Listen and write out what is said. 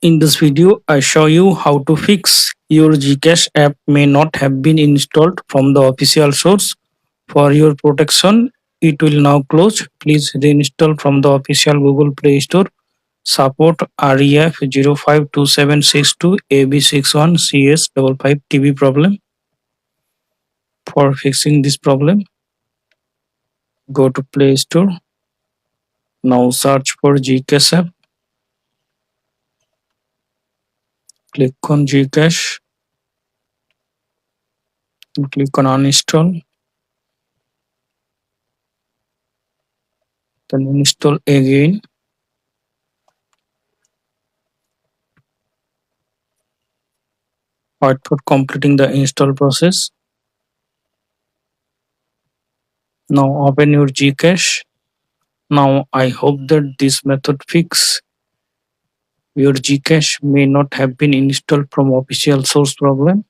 In this video, I show you how to fix your GCash app may not have been installed from the official source. For your protection, it will now close. Please reinstall from the official Google Play Store. Support REF 052762 AB61CS55 TB problem. For fixing this problem, go to Play Store. Now search for GCash app. Click on GCash and click on uninstall. Then install again. Wait for completing the install process. Now open your GCache. Now I hope that this method fix your GCache may not have been installed from official source problem.